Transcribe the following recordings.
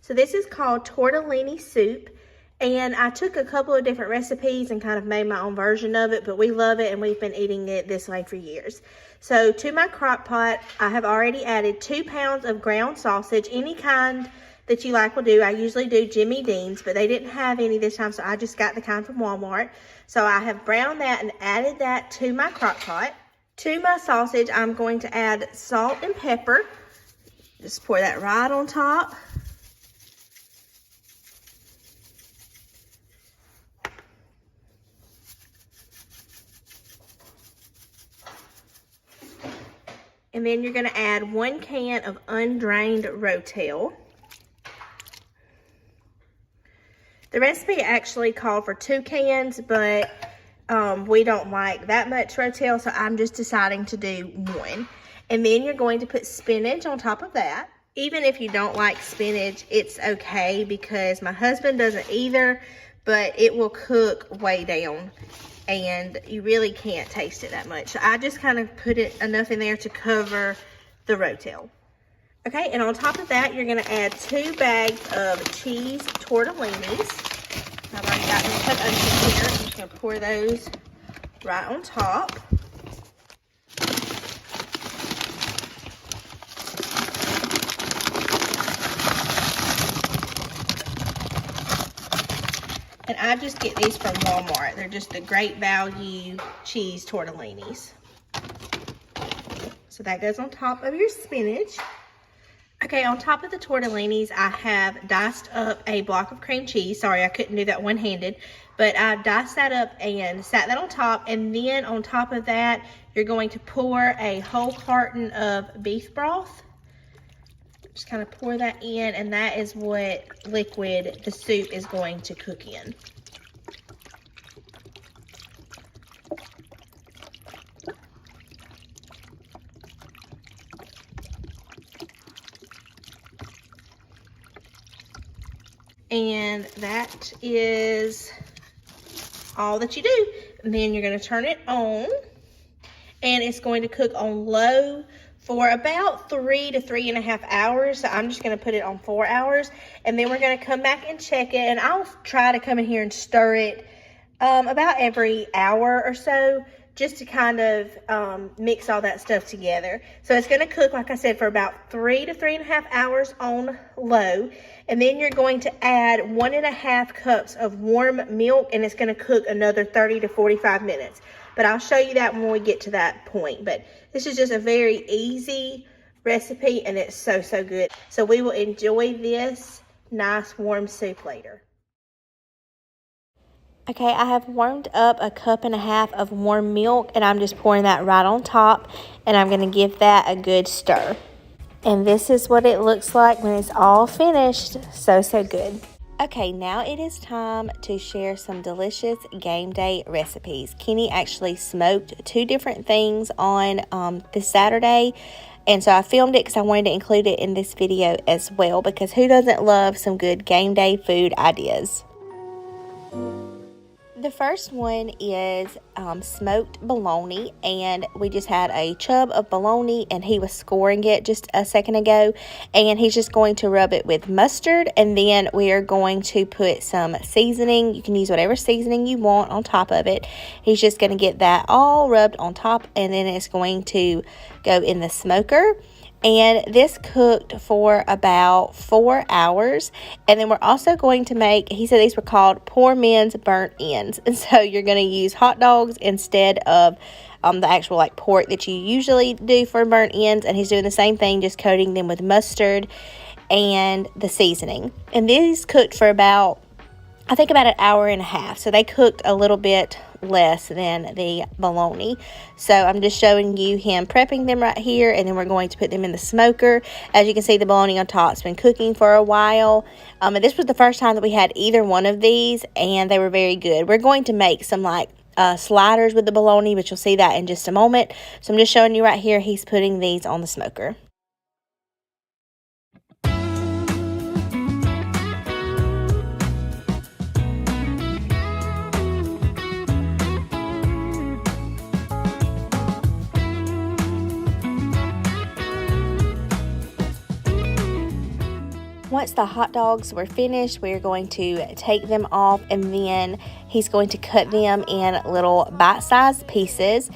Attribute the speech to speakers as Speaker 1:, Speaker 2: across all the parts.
Speaker 1: So this is called tortellini soup. And I took a couple of different recipes and kind of made my own version of it, but we love it and we've been eating it this way for years. So to my crock pot, I have already added 2 pounds of ground sausage. Any kind that you like will do. I usually do Jimmy Dean's, but they didn't have any this time, so I just got the kind from Walmart. So I have browned that and added that to my crock pot. To my sausage, I'm going to add salt and pepper. Just pour that right on top. And then you're going to add 1 can of undrained Rotel. The recipe actually called for 2 cans, but we don't like that much Rotel, so I'm just deciding to do 1. And then you're going to put spinach on top of that. Even if you don't like spinach, it's okay because my husband doesn't either, but it will cook way down and you really can't taste it that much. So I just kind of put it enough in there to cover the Rotel. Okay, and on top of that, you're gonna add 2 bags of cheese tortellinis. I've already got them cut open here. I'm just gonna pour those right on top. And I just get these from Walmart. They're just a great value cheese tortellinis. So that goes on top of your spinach. Okay, on top of the tortellinis, I have diced up a block of cream cheese. Sorry, I couldn't do that one-handed. But I diced that up and sat that on top. And then on top of that, you're going to pour a whole carton of beef broth. Just kind of pour that in, and that is what liquid the soup is going to cook in. And that is all that you do. And then you're going to turn it on, and it's going to cook on low for about 3 to 3.5 hours. So I'm just going to put it on 4 hours, and then we're going to come back and check it, and I'll try to come in here and stir it about every hour or so, just to kind of mix all that stuff together. So it's going to cook, like I said, for about 3 to 3.5 hours on low, and then you're going to add 1.5 cups of warm milk, and it's going to cook another 30 to 45 minutes. But I'll show you that when we get to that point. But this is just a very easy recipe, and it's so, so good. So we will enjoy this nice warm soup later. Okay, I have warmed up 1.5 cups of warm milk, and I'm just pouring that right on top, and I'm going to give that a good stir. And this is what it looks like when it's all finished. So, so good. Okay, now it is time to share some delicious game day recipes. Kenny actually smoked 2 different things on this Saturday, and so I filmed it because I wanted to include it in this video as well, because who doesn't love some good game day food ideas? The first one is smoked bologna, and we just had a chub of bologna, and he was scoring it just a second ago, and he's just going to rub it with mustard, and then we are going to put some seasoning. You can use whatever seasoning you want on top of it. He's just going to get that all rubbed on top, and then it's going to go in the smoker. And this cooked for about 4 hours. And then we're also going to make, he said these were called poor men's burnt ends. And so you're going to use hot dogs instead of the actual like pork that you usually do for burnt ends. And he's doing the same thing, just coating them with mustard and the seasoning. And these cooked for about, I think about 1.5 hours. So they cooked a little bit less than the bologna. So I'm just showing you him prepping them right here, and then we're going to put them in the smoker. As you can see, the bologna on top's been cooking for a while. And this was the first time that we had either one of these, and they were very good. We're going to make some like sliders with the bologna, but you'll see that in just a moment. So I'm just showing you right here, he's putting these on the smoker. Once the hot dogs were finished, we're going to take them off, and then he's going to cut them in little bite-sized pieces.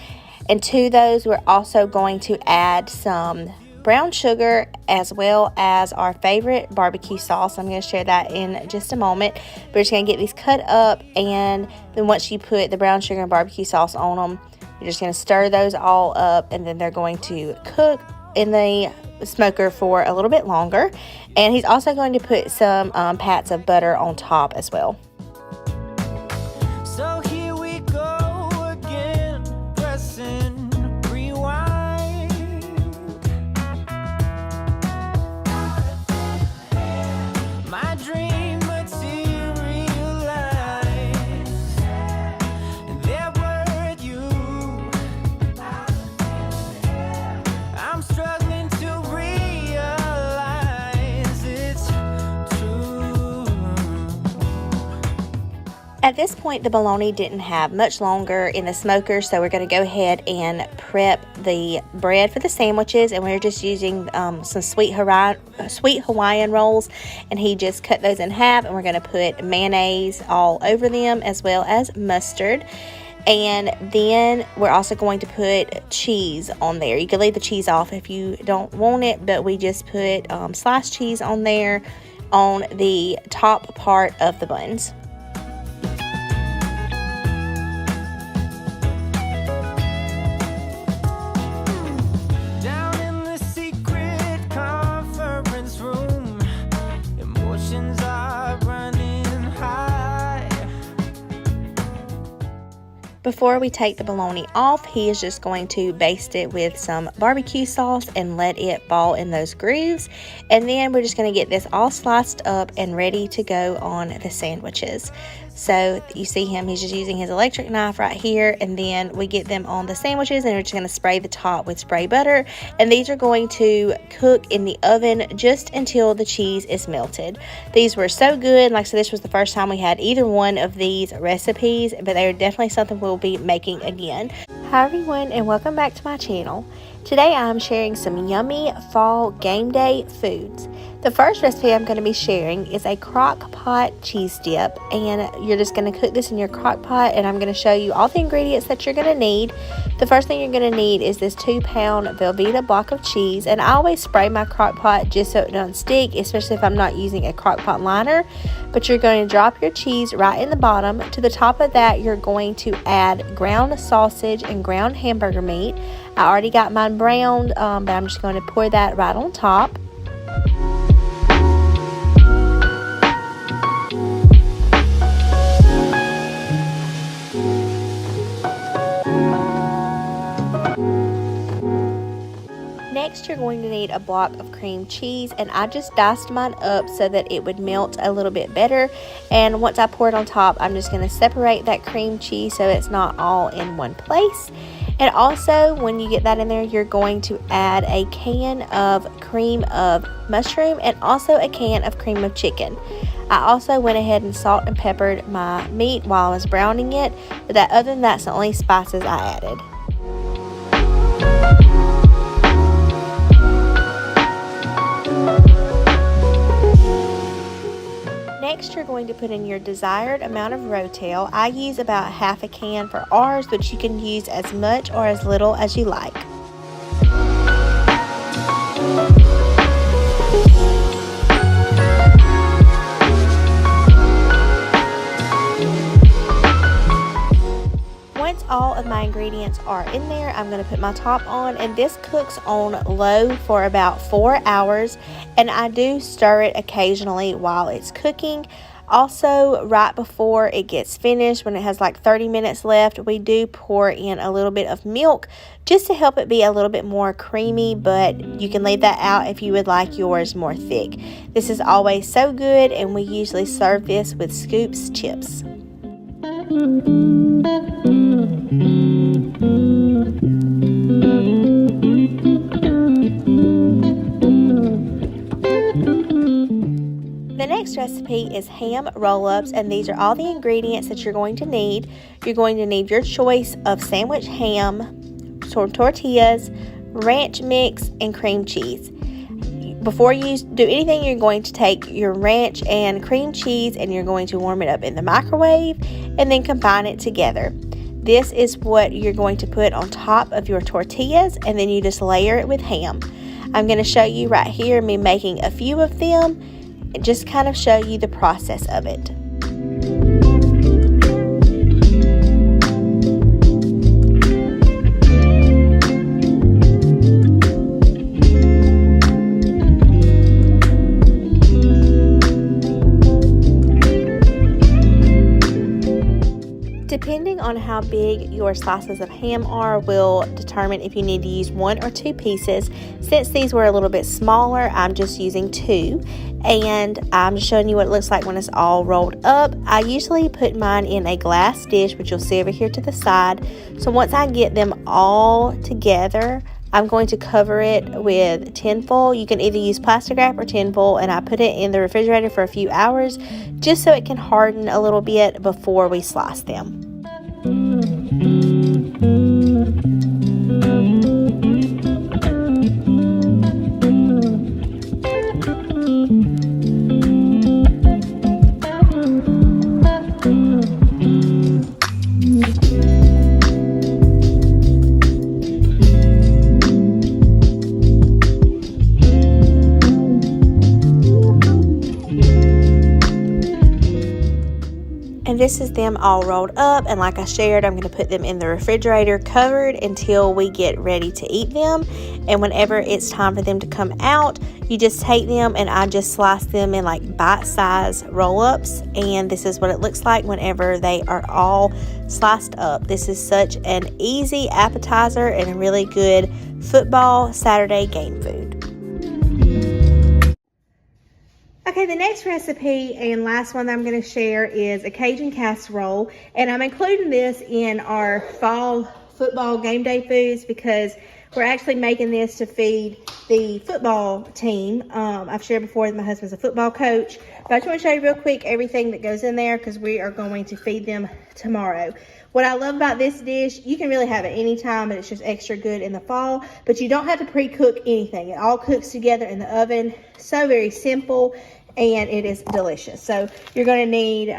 Speaker 1: And to those, we're also going to add some brown sugar as well as our favorite barbecue sauce. I'm going to share that in just a moment. We're just going to get these cut up, and then once you put the brown sugar and barbecue sauce on them, you're just going to stir those all up, and then they're going to cook in the smoker for a little bit longer. And he's also going to put some pats of butter on top as well.
Speaker 2: So here we go again, pressing rewind. My dream materialized, and there were you. I'm struggling to realize it's true.
Speaker 1: At this point, the bologna didn't have much longer in the smoker, so we're going to go ahead and prep the bread for the sandwiches. And we're just using some sweet Hawaiian rolls, and he just cut those in half, and we're going to put mayonnaise all over them as well as mustard. And then we're also going to put cheese on there. You can leave the cheese off if you don't want it, but we just put sliced cheese on there on the top part of the buns.
Speaker 2: Down in the secret conference room, emotions are running high.
Speaker 1: Before we take the bologna off, he is just going to baste it with some barbecue sauce and let it fall in those grooves. And then we're just going to get this all sliced up and ready to go on the sandwiches. So you see him, he's just using his electric knife right here, and then we get them on the sandwiches, and we're just going to spray the top with spray butter. And these are going to cook in the oven just until the cheese is melted. These were so good. Like I said, this was the first time we had either one of these recipes, but they're definitely something we'll be making again. Hi everyone, and welcome back to my channel. Today I'm sharing some yummy fall game day foods. The first recipe I'm going to be sharing is a crock pot cheese dip, and you're just going to cook this in your crock pot, and I'm going to show you all the ingredients that you're going to need. The first thing you're going to need is this 2-pound Velveeta block of cheese, and I always spray my crock pot just so it doesn't stick, especially if I'm not using a crock pot liner. But you're going to drop your cheese right in the bottom. To the top of that, you're going to add ground sausage and ground hamburger meat. I already got mine browned, but I'm just going to pour that right on top. Next, you're going to need a block of cream cheese, and I just diced mine up so that it would melt a little bit better. And once I pour it on top, I'm just going to separate that cream cheese so it's not all in one place. And also, when you get that in there, you're going to add a can of cream of mushroom and also a can of cream of chicken. I also went ahead and salt and peppered my meat while I was browning it, but other than that's the only spices I added. Next, you're going to put in your desired amount of Rotel. I use about half a can for ours, but you can use as much or as little as you like. Once all of my ingredients are in there, I'm going to put my top on, and this cooks on low for about 4 hours, and I do stir it occasionally while it's cooking. Also, right before it gets finished, when it has like 30 minutes left, we do pour in a little bit of milk just to help it be a little bit more creamy, but you can leave that out if you would like yours more thick. This is always so good, and we usually serve this with Scoops chips. The next recipe is ham roll-ups, and these are all the ingredients that you're going to need. You're going to need your choice of sandwich ham, tortillas, ranch mix, and cream cheese. before you do anything, you're going to take your ranch and cream cheese and you're going to warm it up in the microwave and then combine it together. This is what you're going to put on top of your tortillas, and then you just layer it with ham. I'm going to show you right here me making a few of them and just kind of show you the process of it. Depending on how big your slices of ham are will determine if you need to use 1 or 2 pieces. Since these were a little bit smaller, I'm just using 2, and I'm just showing you what it looks like when it's all rolled up. I usually put mine in a glass dish, which you'll see over here to the side. So once I get them all together, I'm going to cover it with tinfoil. You can either use plastic wrap or tinfoil, and I put it in the refrigerator for a few hours just so it can harden a little bit before we slice them. And this is them all rolled up, and like I shared, I'm going to put them in the refrigerator covered until we get ready to eat them. And whenever it's time for them to come out, you just take them, and I just slice them in like bite-sized roll-ups, and this is what it looks like whenever they are all sliced up. This is such an easy appetizer and a really good football Saturday game food. Okay, the next recipe and last one that I'm going to share is a Cajun casserole, and I'm including this in our fall football game day foods because we're actually making this to feed the football team. I've shared before that my husband's a football coach, but I just want to show you real quick everything that goes in there because we are going to feed them tomorrow. What I love about this dish, you can really have it anytime, but it's just extra good in the fall, but you don't have to pre-cook anything. It all cooks together in the oven. So very simple, and it is delicious. So you're going to need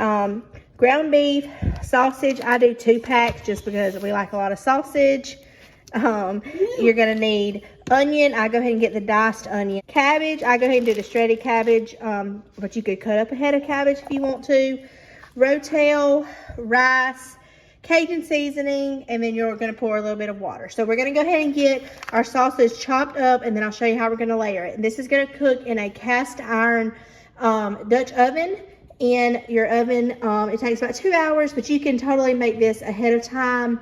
Speaker 1: ground beef, sausage. I do 2 packs just because we like a lot of sausage. You're going to need onion. I go ahead and get the diced onion. Cabbage, I go ahead and do the shredded cabbage, but you could cut up a head of cabbage if you want to. Rotel, rice, Cajun seasoning, and then you're going to pour a little bit of water. So we're going to go ahead and get our sausage chopped up, and then I'll show you how we're going to layer it. And this is going to cook in a cast iron Dutch oven. In your oven, it takes about 2 hours, but you can totally make this ahead of time.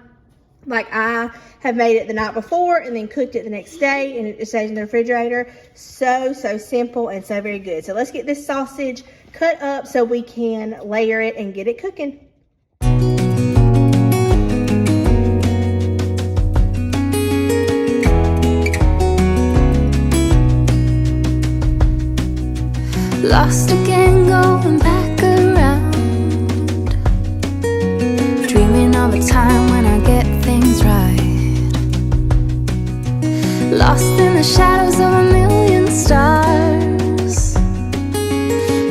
Speaker 1: Like I have made it the night before and then cooked it the next day, and it stays in the refrigerator. So simple and so very good. So let's get this sausage cut up so we can layer it and get it cooking.
Speaker 3: Lost again, going back around, dreaming of a time when I get things right. Lost in the shadows of a million stars.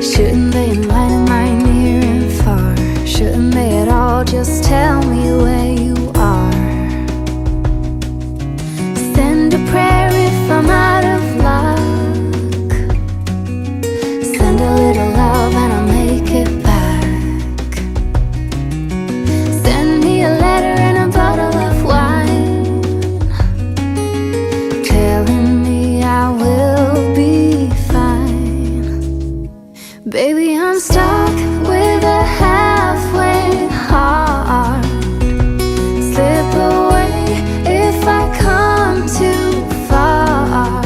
Speaker 3: Shouldn't they enlighten my near and far? Shouldn't they at all just tell me where you are? Send a prayer if I'm out of luck. Send a little love and I'll make it back. Send me a letter and a bottle of wine, telling me I will be fine. Baby, I'm stuck with a halfway heart. Slip away if I come too far.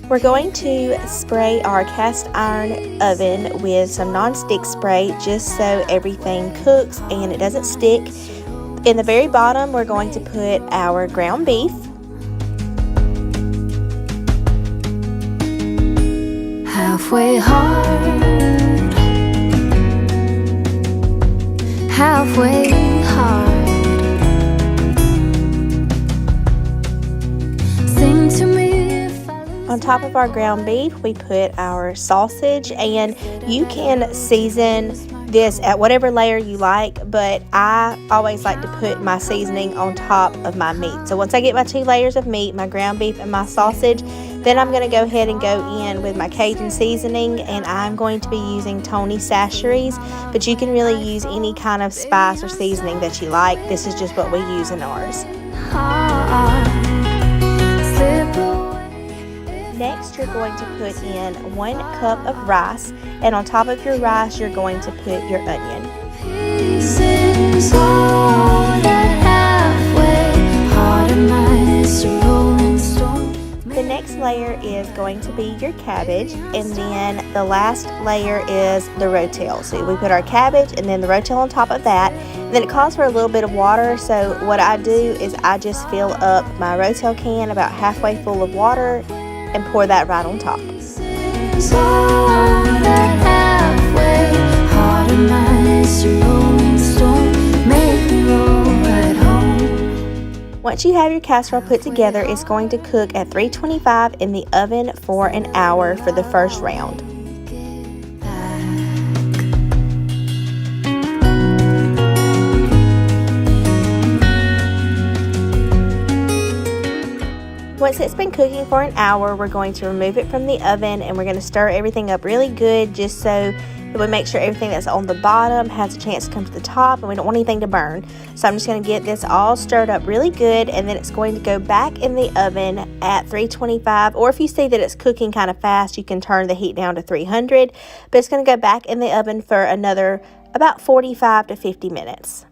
Speaker 1: We're going to spray our cast iron oven with some non-stick spray just so everything cooks and it doesn't stick. In the very bottom, we're going to put our ground beef.
Speaker 3: Halfway hard, halfway hard. Sing to me if I lose.
Speaker 1: On top of our ground beef, we put our sausage, and you can season this at whatever layer you like, but I always like to put my seasoning on top of my meat. So once I get my 2 layers of meat, my ground beef and my sausage, then I'm going to go ahead and go in with my Cajun seasoning, and I'm going to be using Tony Chachere's, but you can really use any kind of spice or seasoning that you like. This is just what we use in ours. Next, you're going to put in 1 cup of rice, and on top of your rice, you're going to put your onion. The next layer is going to be your cabbage, and then the last layer is the rotel. So we put our cabbage and then the rotel on top of that, and then it calls for a little bit of water. So what I do is I just fill up my rotel can about halfway full of water and pour that right on top. Once you have your casserole put together, it's going to cook at 325 in the oven for an hour for the first round. Once it's been cooking for an hour, we're going to remove it from the oven, and we're going to stir everything up really good just so that we make sure everything that's on the bottom has a chance to come to the top, and we don't want anything to burn. So I'm just going to get this all stirred up really good, and then it's going to go back in the oven at 325, or if you see that it's cooking kind of fast, you can turn the heat down to 300, but it's going to go back in the oven for another about 45 to 50 minutes.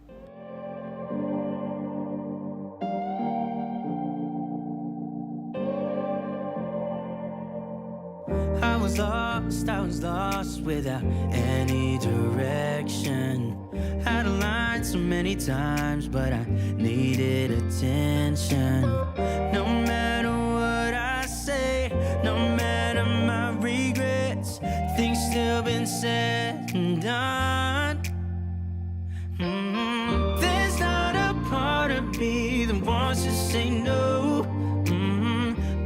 Speaker 2: I was lost without any direction. Had a line so many times, but I needed attention. No matter what I say, no matter my regrets, things still been said and done. There's not a part of me that wants to say no,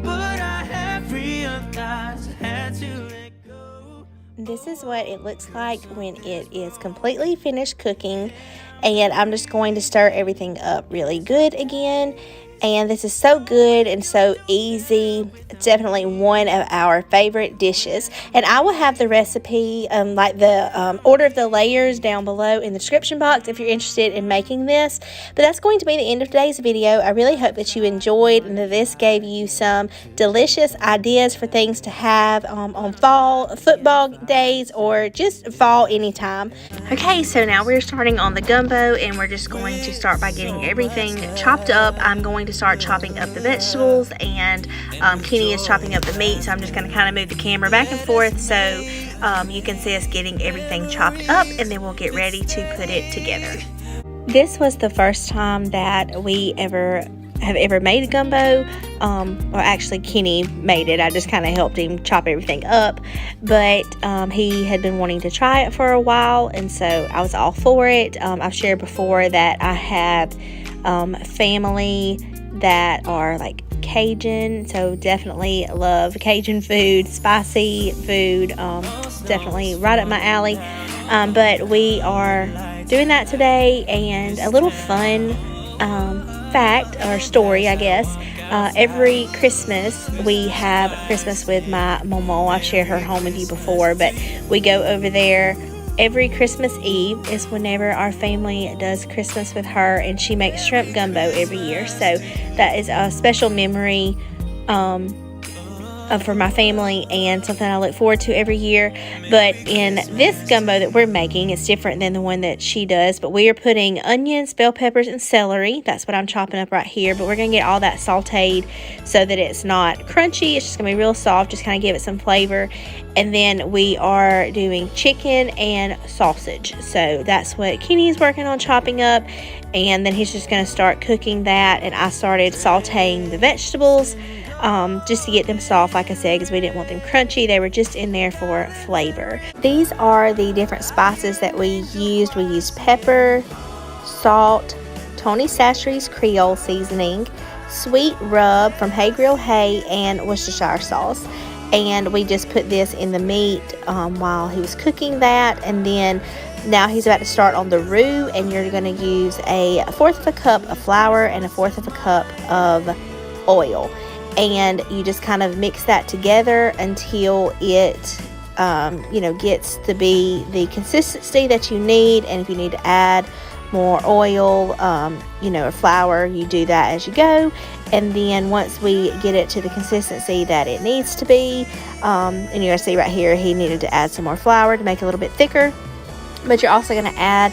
Speaker 2: but I have realized I had to let go.
Speaker 1: This is what it looks like when it is completely finished cooking, and I'm just going to stir everything up really good again. And this is so good and so easy. It's definitely one of our favorite dishes. And I will have the recipe, like the order of the layers down below in the description box if you're interested in making this. But that's going to be the end of today's video. I really hope that you enjoyed and that this gave you some delicious ideas for things to have on fall football days or just fall anytime. Okay, so now we're starting on the gumbo, and we're just going to start by getting everything chopped up. I'm going to start chopping up the vegetables, and Kenny is chopping up the meat, so I'm just going to kind of move the camera back and forth so you can see us getting everything chopped up, and then we'll get ready to put it together. This was the first time that we have ever made a gumbo. Well, actually Kenny made it. I just kind of helped him chop everything up, but he had been wanting to try it for a while, and so I was all for it. I've shared before that I have family that are like Cajun, so definitely love Cajun food, spicy food, definitely right up my alley. But we are doing that today, and a little fun fact or story, I guess. Every Christmas we have Christmas with my mama. I've shared her home with you before, but we go over there every Christmas Eve is whenever our family does Christmas with her, and she makes shrimp gumbo every year. So that is a special memory for my family and something I look forward to every year. But in this gumbo that we're making, it's different than the one that she does, but we are putting onions, bell peppers, and celery. That's what I'm chopping up right here, but we're going to get all that sauteed so that it's not crunchy. It's just going to be real soft, just kind of give it some flavor. And then we are doing chicken and sausage, so that's what Kenny is working on chopping up, and then he's just going to start cooking that. And I started sauteing the vegetables just to get them soft, like I said, because we didn't want them crunchy. They were just in there for flavor. These are the different spices that we used. We used pepper, salt, Tony Chachere's Creole seasoning, sweet rub from Hay, and Worcestershire sauce. And we just put this in the meat while he was cooking that. And then now he's about to start on the roux, and you're going to use a 1/4 of a cup of flour and a 1/4 of a cup of oil. And you just kind of mix that together until it gets to be the consistency that you need. And if you need to add more oil, or flour, you do that as you go. And then once we get it to the consistency that it needs to be, and you're going to see right here, he needed to add some more flour to make it a little bit thicker. But you're also going to add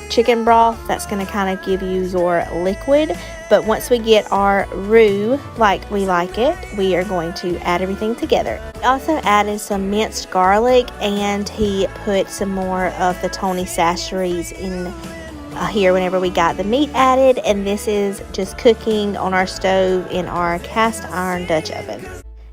Speaker 1: chicken broth. That's going to kind of give you your liquid. But once we get our roux like we like it, we are going to add everything together. We also added some minced garlic, and he put some more of the Tony Chachere's in here whenever we got the meat added. And this is just cooking on our stove in our cast iron Dutch oven.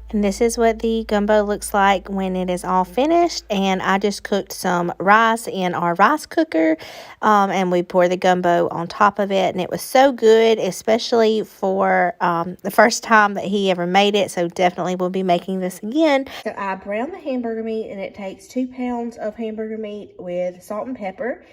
Speaker 1: And this is what the gumbo looks like when it is all finished. And I just cooked some rice in our rice cooker, and we poured the gumbo on top of it. And it was so good, especially for the first time that he ever made it. So definitely we'll be making this again. So I browned the hamburger meat, and it takes 2 pounds of hamburger meat with salt and pepper.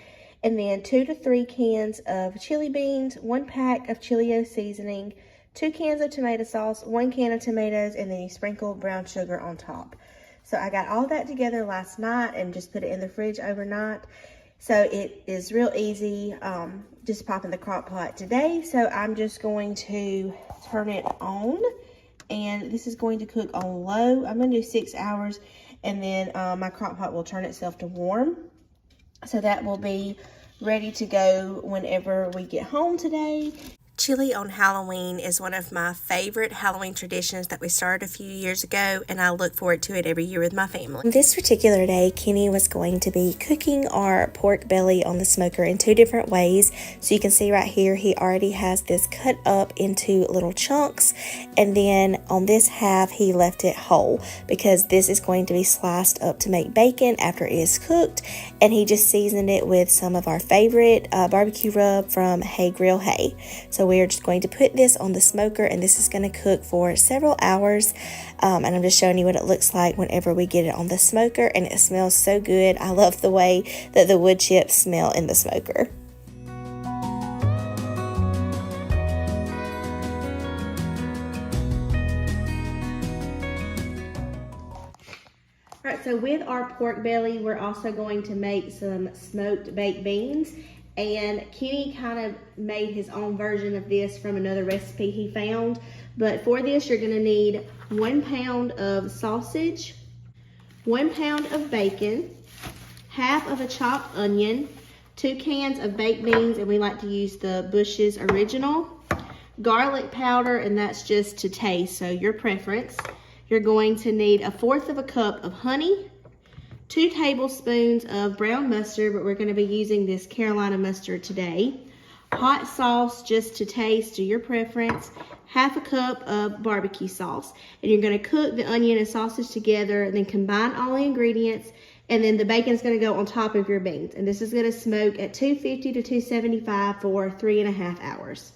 Speaker 1: And then 2 to 3 cans of chili beans, 1 pack of Chilio seasoning, 2 cans of tomato sauce, 1 can of tomatoes, and then you sprinkle brown sugar on top. So I got all that together last night and just put it in the fridge overnight. So it is real easy, just pop in the crock pot today. So I'm just going to turn it on, and this is going to cook on low. I'm going to do 6 hours, and then my crock pot will turn itself to warm. So that will be ready to go whenever we get home today. Chili on Halloween is one of my favorite Halloween traditions that we started a few years ago, and I look forward to it every year with my family. This particular day, Kenny was going to be cooking our pork belly on the smoker in 2 different ways. So you can see right here, he already has this cut up into little chunks, and then on this half, he left it whole because this is going to be sliced up to make bacon after it is cooked. And he just seasoned it with some of our favorite barbecue rub from Hay. So we are just going to put this on the smoker, and this is going to cook for several hours. And I'm just showing you what it looks like whenever we get it on the smoker, and it smells so good. I love the way that the wood chips smell in the smoker. Alright, so with our pork belly, we're also going to make some smoked baked beans. And Kenny kind of made his own version of this from another recipe he found. But for this, you're going to need 1 pound of sausage, 1 pound of bacon, half of a chopped onion, 2 cans of baked beans, and we like to use the Bush's Original, garlic powder, and that's just to taste, so your preference. You're going to need 1/4 of a cup of honey, 2 tablespoons of brown mustard, but we're going to be using this Carolina mustard today. Hot sauce just to taste, to your preference. 1/2 cup of barbecue sauce. And you're going to cook the onion and sausage together, and then combine all the ingredients. And then the bacon is going to go on top of your beans. And this is going to smoke at 250 to 275 for 3.5 hours.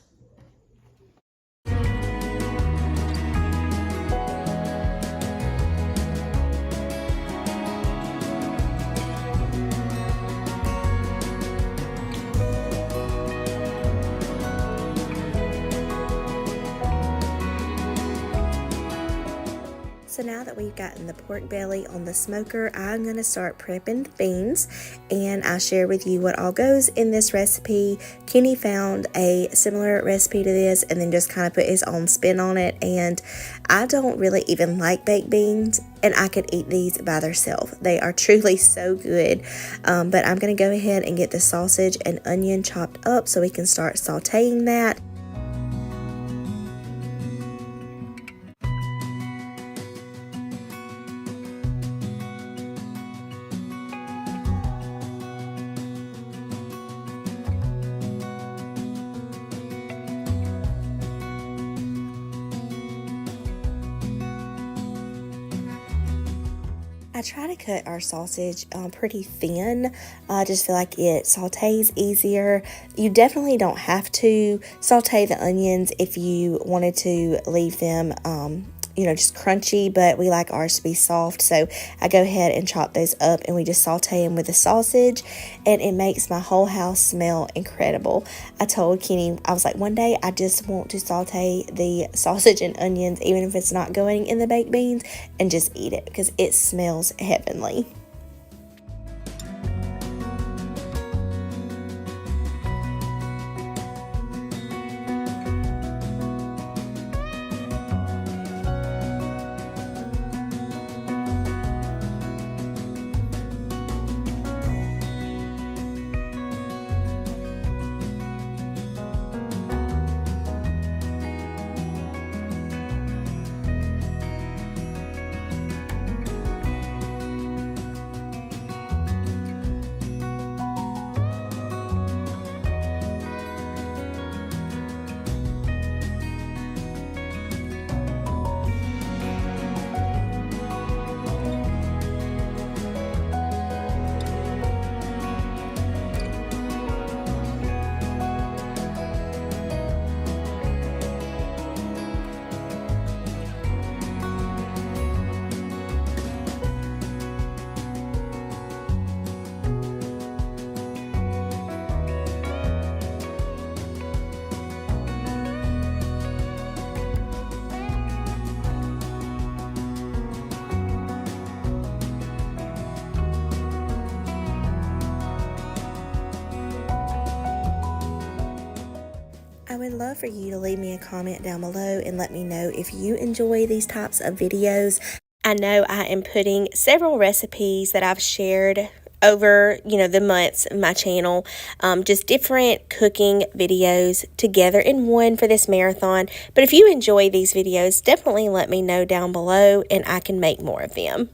Speaker 1: So now that we've gotten the pork belly on the smoker, I'm going to start prepping the beans, and I'll share with you what all goes in this recipe. Kenny found a similar recipe to this and then just kind of put his own spin on it, and I don't really even like baked beans, and I could eat these by themselves. They are truly so good, but I'm going to go ahead and get the sausage and onion chopped up so we can start sauteing that. I try to cut our sausage pretty thin. I just feel like it sautés easier. You definitely don't have to saute the onions if you wanted to leave them just crunchy, but we like ours to be soft, so I go ahead and chop those up and we just saute them with the sausage, and it makes my whole house smell incredible. I told Kenny, I was like, one day I just want to saute the sausage and onions, even if it's not going in the baked beans, and just eat it because it smells heavenly. I would love for you to leave me a comment down below and let me know if you enjoy these types of videos. I know I am putting several recipes that I've shared over, the months of my channel, just different cooking videos together in one for this marathon. But if you enjoy these videos, definitely let me know down below and I can make more of them.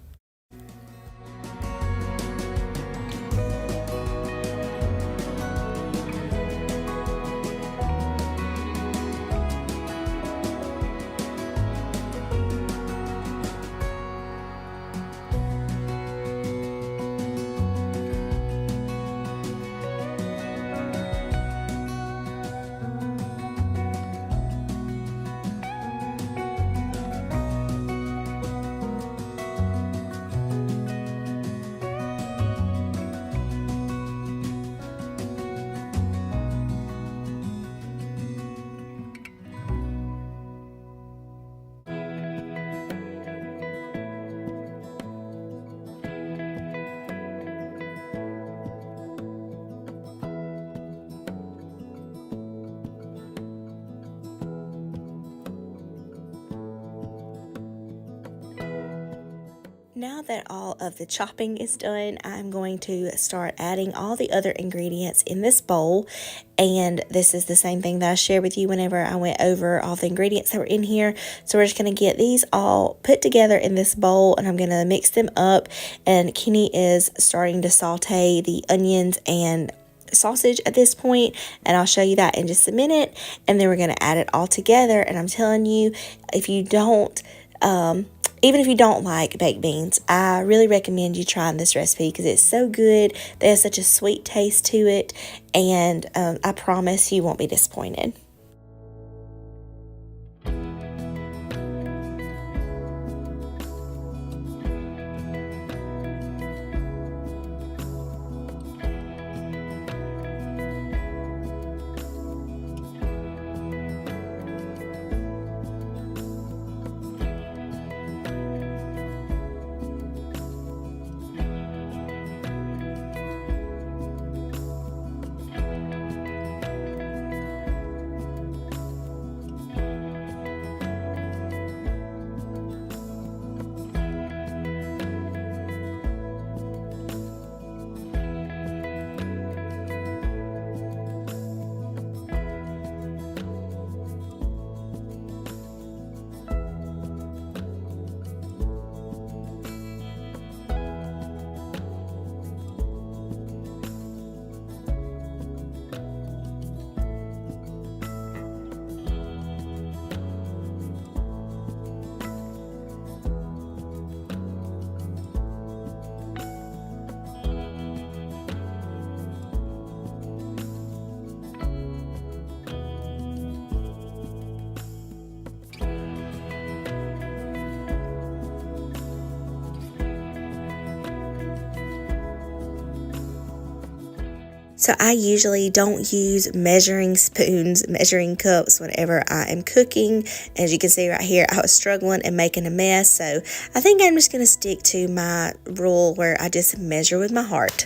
Speaker 1: Now that all of the chopping is done, I'm going to start adding all the other ingredients in this bowl. And this is the same thing that I shared with you whenever I went over all the ingredients that were in here. So we're just going to get these all put together in this bowl, and I'm going to mix them up. And Kenny is starting to saute the onions and sausage at this point, and I'll show you that in just a minute. And then we're going to add it all together. And I'm telling you, if you don't even if you don't like baked beans, I really recommend you trying this recipe because it's so good. There's such a sweet taste to it, and I promise you won't be disappointed. So I usually don't use measuring spoons, measuring cups whenever I am cooking. As you can see right here, I was struggling and making a mess. So I think I'm just going to stick to my rule where I just measure with my heart.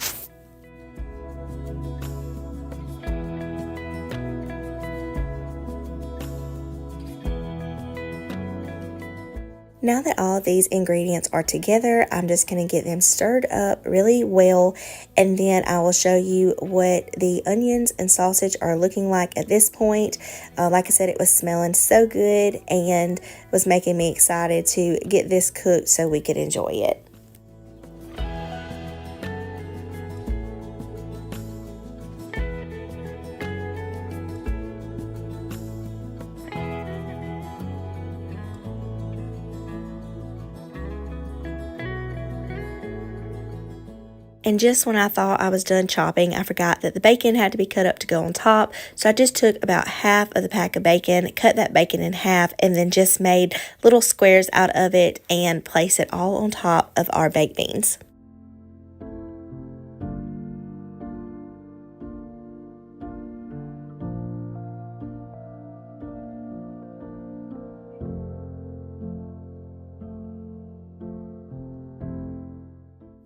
Speaker 1: Now that all these ingredients are together, I'm just going to get them stirred up really well, and then I will show you what the onions and sausage are looking like at this point. Like I said, it was smelling so good and was making me excited to get this cooked so we could enjoy it. And just when I thought I was done chopping, I forgot that the bacon had to be cut up to go on top. So I just took about half of the pack of bacon, cut that bacon in half, and then just made little squares out of it and placed it all on top of our baked beans.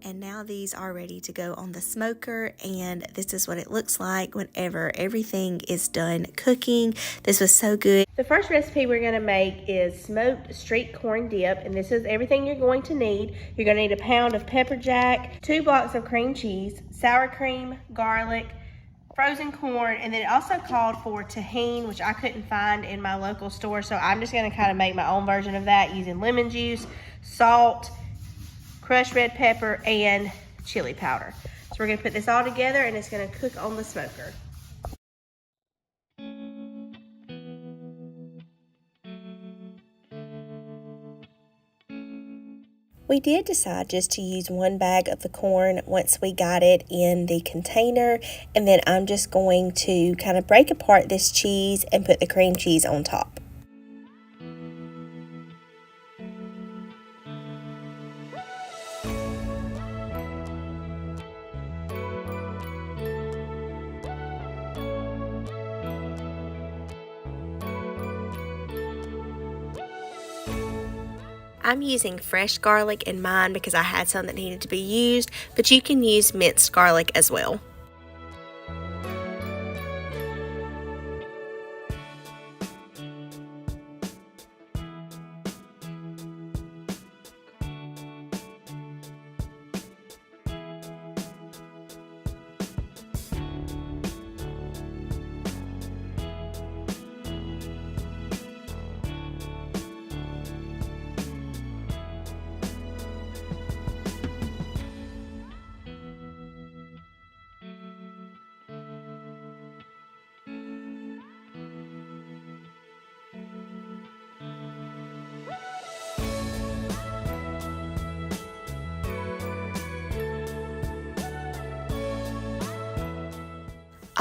Speaker 1: And now these are ready to go on the smoker, and this is what it looks like whenever everything is done cooking. This was so good. The first recipe we're going to make is smoked street corn dip, and this is everything you're going to need. You're going to need a pound of pepper jack, 2 blocks of cream cheese, sour cream, garlic, frozen corn, and then it also called for tahini, which I couldn't find in my local store, so I'm just going to kind of make my own version of that using lemon juice, salt, crushed red pepper, and chili powder. So we're going to put this all together, and it's going to cook on the smoker. We did decide just to use 1 bag of the corn once we got it in the container, and then I'm just going to kind of break apart this cheese and put the cream cheese on top. I'm using fresh garlic in mine because I had some that needed to be used, but you can use minced garlic as well.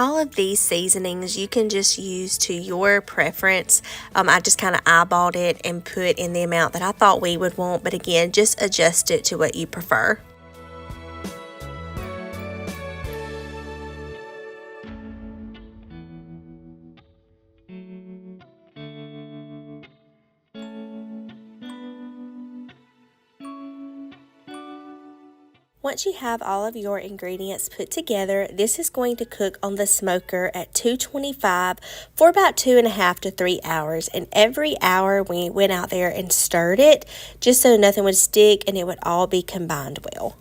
Speaker 1: All of these seasonings you can just use to your preference. I just kind of eyeballed it and put in the amount that I thought we would want, but again, just adjust it to what you prefer. Once you have all of your ingredients put together, this is going to cook on the smoker at 225 for about 2.5 to 3 hours. And every hour we went out there and stirred it just so nothing would stick and it would all be combined well.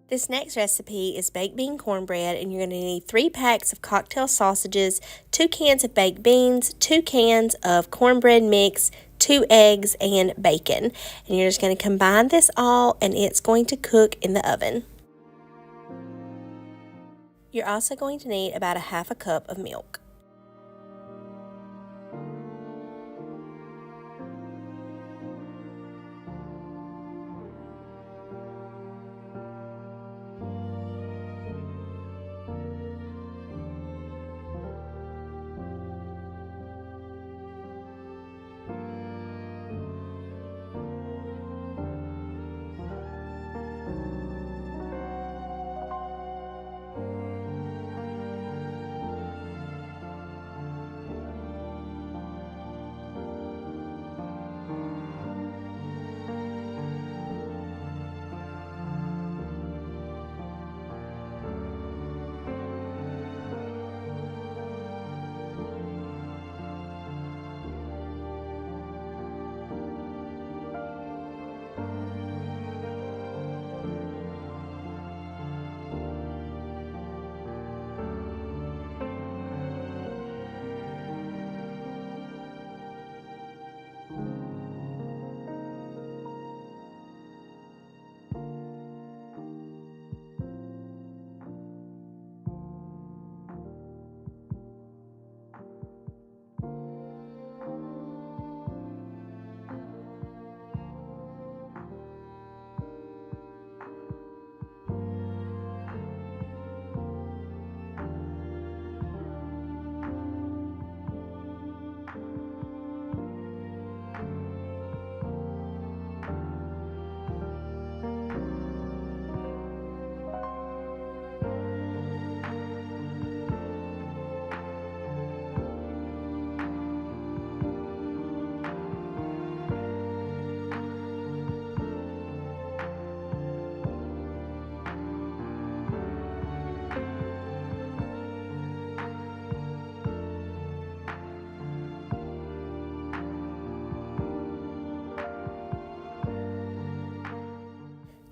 Speaker 1: This next recipe is baked bean cornbread, and you're going to need 3 packs of cocktail sausages, 2 cans of baked beans, 2 cans of cornbread mix, 2 eggs, and bacon. And you're just going to combine this all, and it's going to cook in the oven. You're also going to need about 1/2 cup of milk.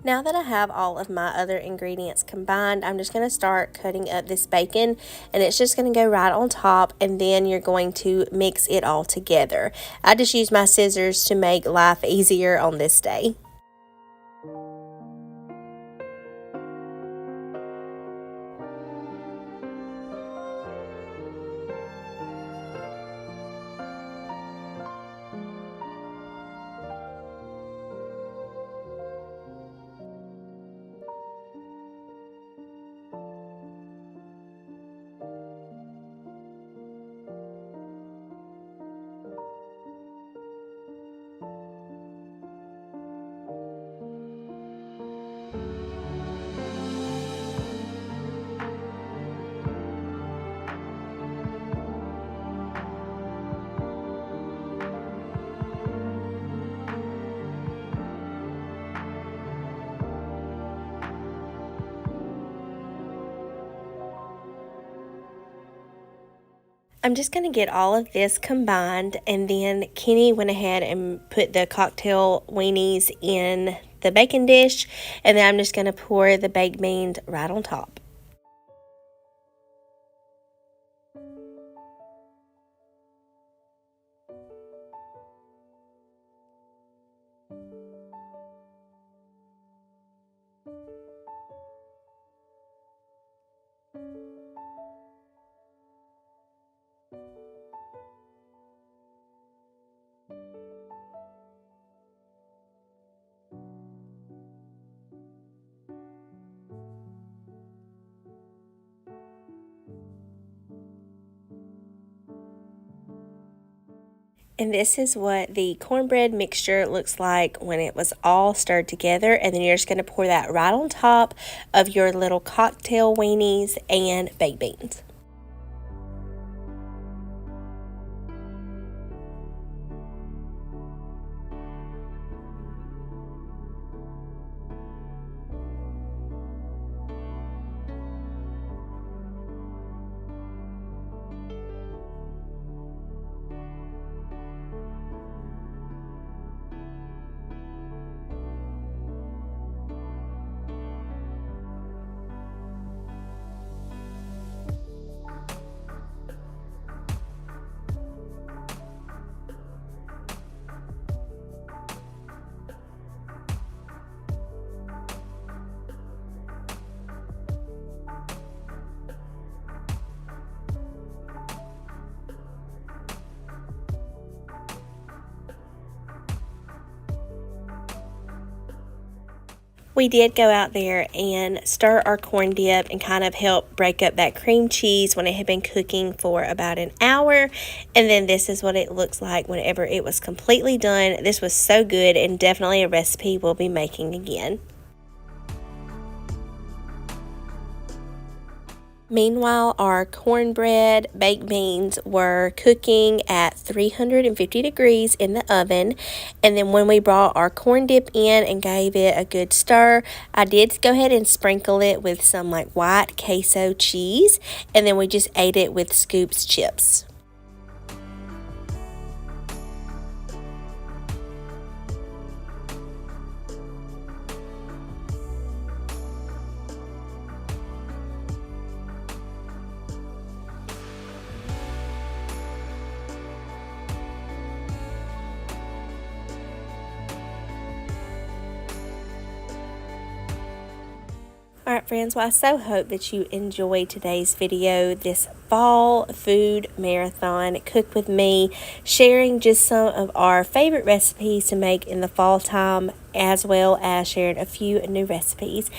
Speaker 1: Now that I have all of my other ingredients combined, I'm just going to start cutting up this bacon, and it's just going to go right on top, and then you're going to mix it all together. I just use my scissors to make life easier on this day. I'm just going to get all of this combined, and then Kenny went ahead and put the cocktail weenies in the bacon dish, and then I'm just going to pour the baked beans right on top. And this is what the cornbread mixture looks like when it was all stirred together. And then you're just going to pour that right on top of your little cocktail weenies and baked beans. We did go out there and stir our corn dip and kind of help break up that cream cheese when it had been cooking for about an hour. And then this is what it looks like whenever it was completely done. This was so good, and definitely a recipe we'll be making again. Meanwhile, our cornbread baked beans were cooking at 350 degrees in the oven. And then when we brought our corn dip in and gave it a good stir, I did go ahead and sprinkle it with some like white queso cheese. And then we just ate it with Scoops chips. Alright friends, well I so hope that you enjoyed today's video, this fall food marathon, cook with me, sharing just some of our favorite recipes to make in the fall time, as well as sharing a few new recipes.